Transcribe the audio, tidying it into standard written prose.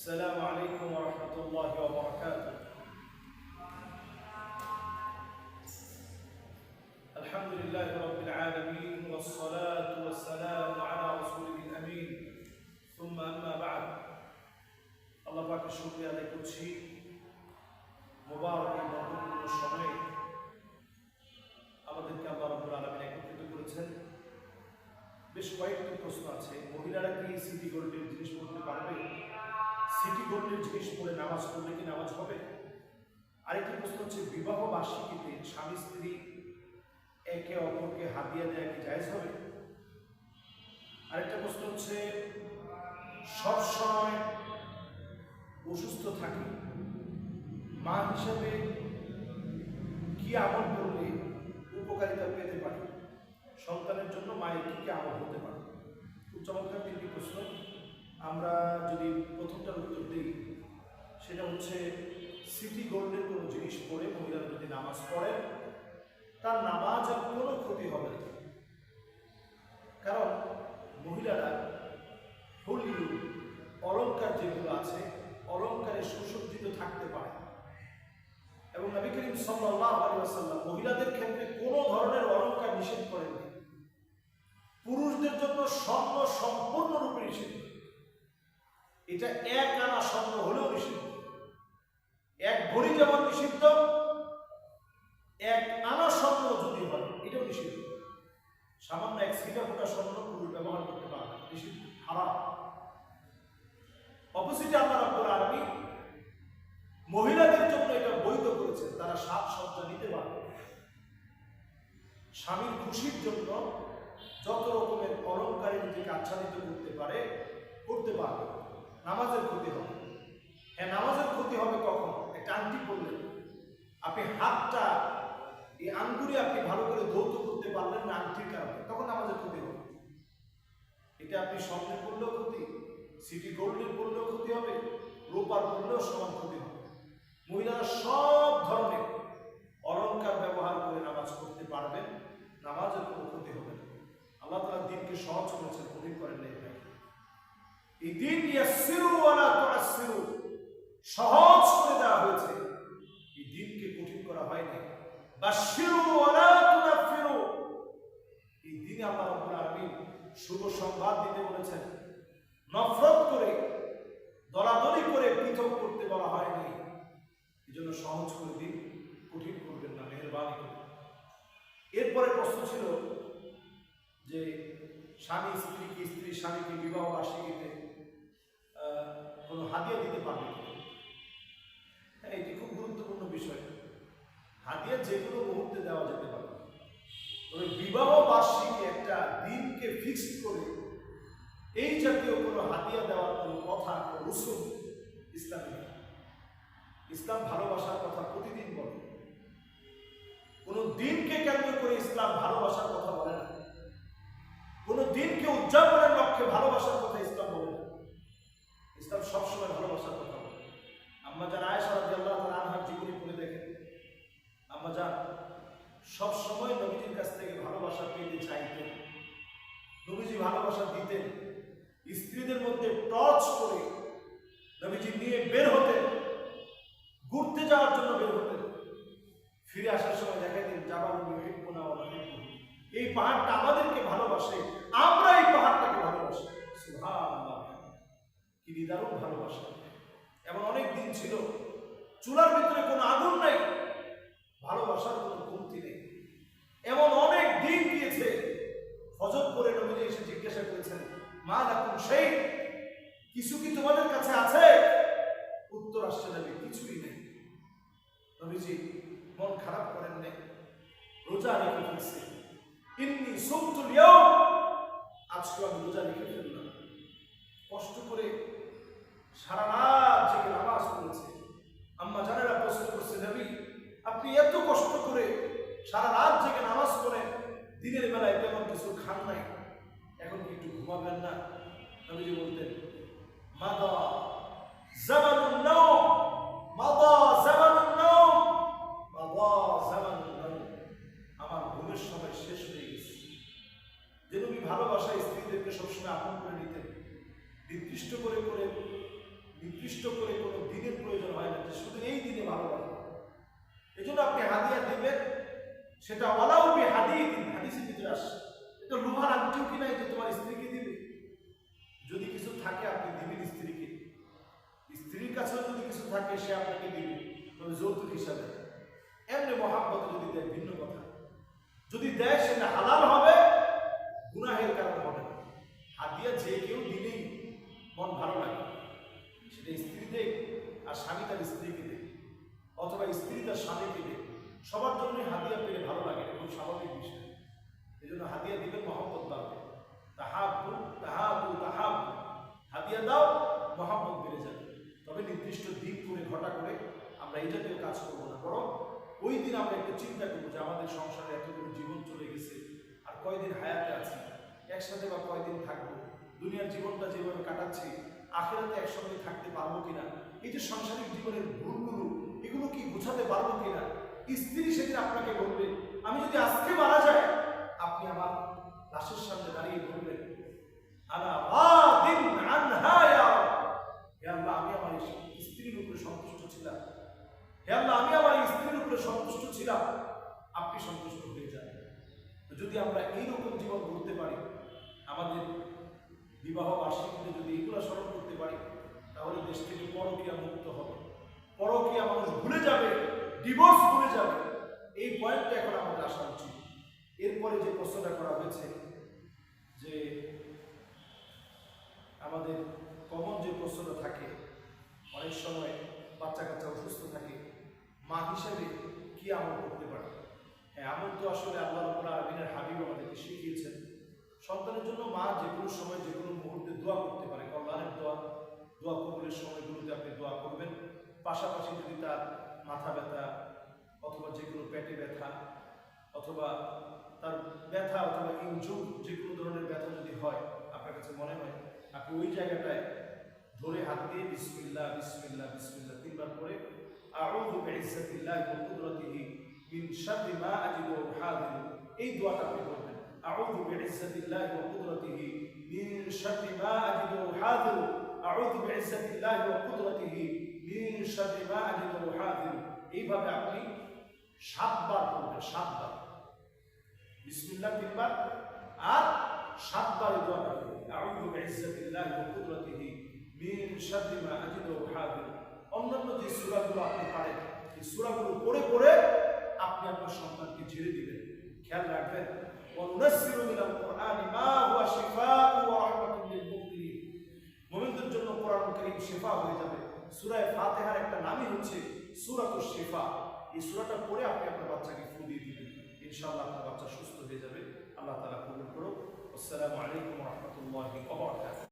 السلام عليكم ورحمة الله وبركاته. الحمد لله رب العالمين والصلاة والسلام على رسوله الأمين ثم أما بعد. الله পাকের শুকরিয়া আদায় করছি মুবারক এই বরকতপূর্ণ সময়ে আমাদেরকে আল্লাহ রাব্বুল আলামিন একত্রিত করেছেন। বেশ কয়েকটি প্রশ্ন আছে। মহিলারা কি সিটি গোল্ডের জিনিস পড়তে পারবে? সিটি গোল্ডের জিনিস পরে নামাজ পড়লে কি নামাজ হবে? আরেকটি প্রশ্ন হচ্ছে, বিবাহ বার্ষিকীতে স্বামী স্ত্রী একে অপরকে হাদিয়া দেওয়া কি জায়েজ হবে? আরেকটা প্রশ্ন হচ্ছে, সবসময় অসুস্থ থাকি, মা হিসাবে কি আমল করলে উপকারিতা পেতে পারি? সন্তানের জন্য মায়ের কি কি আমল হতে পারে? খুব চমৎকার তিনটি প্রশ্ন। আমরা যদি প্রথমটার উত্তর দিই, সেটা হচ্ছে সিটি গোল্ডের কোনো জিনিস পরে মহিলারা যদি নামাজ পড়ে তার নামাজ আর কোনো ক্ষতি হবে না। কারণ মহিলারা হলিউড অলঙ্কার যেগুলো আছে অলঙ্কারে সুসজ্জিত থাকতে পারে, এবং নবী করিম সাল্লাল্লাহু আলাইহি ওয়াসাল্লাম মহিলাদের ক্ষেত্রে কোনো ধরনের অলঙ্কার নিষেধ করেননি। পুরুষদের জন্য স্বর্ণ সম্পূর্ণরূপে নিষিদ্ধ। এটা এক আনা স্বর্ণ হলেও নিষিদ্ধ। এক ভরি যেমন নিষিদ্ধ, এক আনা স্বর্ণ যদি হয় এটাও নিষিদ্ধ। সামান্য এক সিটা ফোটা স্বর্ণ পুরুষ ব্যবহার করতে পারবে, নিষিদ্ধ, হারাম। অপোজিটে আল্লাহ রাব্বুল আলামিন মহিলাদের জন্য এটা বৈধ করেছেন। তারা সাজসজ্জা নিতে পারবে, স্বামীর খুশির জন্য যত রকমের অলঙ্কারে নিজেকে আচ্ছাদিত করতে পারবে। নামাজের ক্ষতি হবে। হ্যাঁ, নামাজের ক্ষতি হবে কখন? একটা আংটি পরলেন, আপনি হাতটা এই আঙ্গুরে আপনি ভালো করে ধৌত করতে পারলেন না আংটির কারণে, তখন নামাজের ক্ষতি হবে। এটা আপনি স্বর্ণে পড়লেও ক্ষতি, সিটি গোল্ডের পড়লেও ক্ষতি হবে, রূপার পড়লেও সমান ক্ষতি হবে। মহিলারা সব ধরনের অলঙ্কার ব্যবহার করে নামাজ পড়তে পারবেন, নামাজের কোনো ক্ষতি হবে না। আল্লাহ তাআলা দ্বীনকে সহজ করেছেন, কঠিন করেন নাই। এই দ্বীন ইয়াসসিরু ওয়ালা তুআসসিরু, সহজ করে দেওয়া হয়েছে, এই দ্বীনকে কঠিন করা হয়নি। বাশশিরু ওয়ালা তুনাফিরু, এই দ্বীনে আল্লাহ রাব্বুল আলামিন শুভ সংবাদ দিতে বলেছেন। নফরত করে দলাদলি করে পৃথক করতে বলা হয়নি। এই জন্য সহজ করে দিন, কঠিন করবেন না, মেহেরবানি করে। এরপরে প্রশ্ন ছিল যে স্বামী স্ত্রীকে, স্ত্রী স্বামীকে বিবাহ বার্ষিকীতে কোনো হাদিয়া দিতে পারবে কিনা? হ্যাঁ, এটি খুব গুরুত্বপূর্ণ বিষয়। হাদিয়া যে কোনো মুহূর্তে দেওয়া যেতে পারে, তবে বিবাহ বার্ষিকী একটা দিনকে ফিক্সড করে এই জাতীয় কোনো হাদিয়া দেওয়ার কোনো কথা, কোনো রসুল ইসলামে নেই। ইসলাম ভালোবাসার কথা প্রতিদিন বলে, কোনো দিনকে কেন্দ্র করে ইসলাম ভালোবাসার কথা বলে না। কোনো দিনকে উদযাপনের লক্ষ্যে ভালোবাসার কথা ইসলাম বলে না। ইসলাম সবসময় ভালোবাসার কথা বলে। আম্মা জান আয়েশা রাদিয়াল্লাহু তাআলা আনহার জীবনী পড়ে দেখেন, আম্মা জান সবসময় নবীজির কাছ থেকে ভালোবাসা পেতে চাইতেন, নবীজি ভালোবাসা দিতেন। স্ত্রীদের মধ্যে টর্চ করে নবীজি নিয়ে বের হতেন, ঘুরতে যাওয়ার জন্য বের হতেন। ফিরে আসার সময় দেখাতেন, জাবালুল ইউহিব্বুনা ওয়া নুহিব্বুহু, এই পাহাড়টা আমাদেরকে ভালোবাসে, আমরা এই পাহাড়টাকে ভালোবাসি। সুবহানাল্লাহ, কি নিদারুণ ভালোবাসা! এমন অনেক দিন ছিল চুলার ভিতরে কোনো আগুন নাই, ভালোবাসার কোনো কমতি নেই। এমন অনেক দিন গিয়েছে, ফজর করে নবীজি এসে জিজ্ঞাসা করেছেন, মা লাকুম শাই, কিছু কি তোমাদের কাছে আছে? উত্তর আসছে, নবী কিছুই নেই। নবীজি মন খারাপ করেন নাই, রোজা রেখে ফেলছে। ইন্নী সুমতুল ইয়াউম, আজকে আমি রোজা রেখে ফেললাম। কষ্ট করে সারা রাত জেগে নামাজ পড়েছে। আম্মা জানেরা প্রশ্ন করছে, নবী আপনি এত কষ্ট করে সারা রাত জেগে নামাজ পড়েন, দিনের বেলায় তেমন কিছু খান নাই, এখন কি একটু ঘুমাবেন না? নবীজি বলতেন, মাদা জামানুন নাওম, মাদা জামানুন নাওম, মাদা জামানুন নাওম, আমার ঘুমের সময় শেষ হয়ে গেছে। যে নবী ভালোবাসা স্ত্রীদেরকে সবসময় আপন করে নিতেন, নির্দিষ্ট করে নির্দিষ্ট করে কোনো দিনের প্রয়োজন হয় না যে শুধু এই দিনে ভালো লাগে। এই জন্য আপনি হাদিয়া দেবেন, সেটা ওয়ালাউ বি হাদিদিন, হাদিসের ভিতরে আসছে। এটা লোহার আংটিও কি নাই যে তোমার স্ত্রীকে দিবে? যদি কিছু থাকে আপনি দিবেন স্ত্রীকে, স্ত্রীর কাছেও যদি কিছু থাকে সে আপনাকে দিবে, তবে যৌতুক হিসাবে। এমনি মহাব্বত যদি দেয় ভিন্ন কথা, যদি দেয় সেটা হালাল হবে, গুনাহের কারণ হবে না। হাদিয়া যে কেউ দিলেই মন ভালো লাগে, সেটা স্ত্রী দেখ আর স্বামী তার স্ত্রীকে দেখ, অথবা স্ত্রী তার স্বামীকে দেখ, সবার জন্যই হাদিয়া পেলে ভালো লাগে, এটা খুব স্বাভাবিক বিষয়। এই জন্য হাদিয়া দিবেন, মহব্বত বাড়বে। তাহাব্বু তাহাব্বু তাহাব্বু, হাদিয়া দাও, মহব্বত বেড়ে যাবে। তবে নির্দিষ্ট দিন করে ঘটা করে আমরা এই জাতীয় কাজ করবো না, বরং ওই দিন আমরা একটু চিন্তা করবো যে আমাদের সংসারে এতগুলো জীবন চলে গেছে, আর কয়দিন হায়াতে আছি, একসাথে বা কয়দিন থাকবো, দুনিয়ার জীবনটা যেভাবে কাটাচ্ছি, আখিরাতে একসঙ্গে থাকতে পারবো কিনা, এই যে সাংসারিক জীবনের ভুলগুলো, এগুলো কি বোঝাতে পারবো কিনা। স্ত্রী সেদিন আপনাকে বলবে, আমি যদি আজকে মারা যাই, আপনি আমার লাশের সামনে দাঁড়িয়ে বলবেন, আনা রাদিন আনহা ইয়া রাব, হে আল্লাহ আমি আমার স্ত্রীর উপরে সন্তুষ্ট ছিলাম, হে আল্লাহ আমি আমার স্ত্রীর উপরে সন্তুষ্ট ছিলাম, আপনি সন্তুষ্ট হয়ে যান। তো যদি আমরা এইরকম জীবন গড়তে পারি, আমাদের বিবাহ বার্ষিকীতে যদি এগুলো স্মরণ করতে পারি, তাহলে দেশ থেকে পরকীয়া মুক্ত হবে, পরকীয়া মানুষ ভুলে যাবে, ডিভোর্স ভুলে যাবে। এই পয়েন্টটা এখন আমাদের আসা উচিত। এরপরে যে প্রশ্নটা করা হয়েছে যে আমাদের কমন যে প্রশ্নটা থাকে, অনেক সময় বাচ্চা কাচ্চা অসুস্থ থাকে, মা হিসেবে কি আমল করতে পারে? হ্যাঁ, আমল তো আসলে আল্লাহ রাব্বুল আলামিনের হাবিব আমাদেরকে শিখিয়েছেন। সন্তানের জন্য মা যে কোনো সময় যে কোনো মুহূর্তে দোয়া করতে পারে, কল্যাণের দোয়া, দোয়া কবুলের সময়গুলোতে আপনি দোয়া করবেন। পাশাপাশি যদি তার মাথা ব্যথা অথবা যে কোনো পেটে ব্যথা অথবা তার ব্যথা অথবা ইনজুর যে কোনো ধরনের ব্যথা যদি হয়, আপনার কাছে মনে হয়, আপনি ওই জায়গাটায় ধরে হাত দিয়ে বিসমিল্লাহ বিসমিল্লাহ বিসমিল্লাহ তিনবার করে আউযু বিইজ্জাতিল্লাহি ওয়া কুদরাতিহি মিন শাররি মা আজিদু ওয়া উহাযিরু, এই দোয়াটা আপনি করবেন। আউযু বিইজ্জাতিল্লাহি ওয়া কুদরাতিহি মিন শাররি মা আজিদু ওয়া উহাযিরু, আউযু বিইজ্জাতিল্লাহি ওয়া কুদরাতিহি মিন শাররি মা আজিদু ওয়া উহাযিরু। এইভাবে আপনি 7 বার করবেন, 7 বার বিসমিল্লাহ তিনবার আর 7 বার এই দোয়াটা করবেন। আউযু বিইজ্জাতিল্লাহি ওয়া কুদরাতিহি মিন শাররি মা আজিদু ওয়া উহাযিরু। অন্যান্য যে সূরাগুলো আপনি পারেন, এই সূরাগুলো পড়ে পড়ে আপনি আপনার সন্তানকে ছেড়ে দিবেন। খেয়াল রাখবেন, ওয়া নুনাজ্জিলু মিনাল কুরআনি মা হুয়া শিফাউ ওয়া রাহমাতুল লিল মুমিনিন, মুমিনদের জন্য কোরআনুল কারীম শিফা হয়ে যাবে। সূরা ফাতিহার একটা নামই হচ্ছে সূরাতুশ শিফা। এই সূরাটা পড়ে আপনি আপনার বাচ্চাকে ফু দিয়ে দিবেন, ইনশাআল্লাহ আপনার বাচ্চা সুস্থ হয়ে যাবে। আল্লাহ তাআলা কবুল করুন। আসসালামু আলাইকুম ওয়া রাহমাতুল্লাহি ওয়া বারাকাতুহু।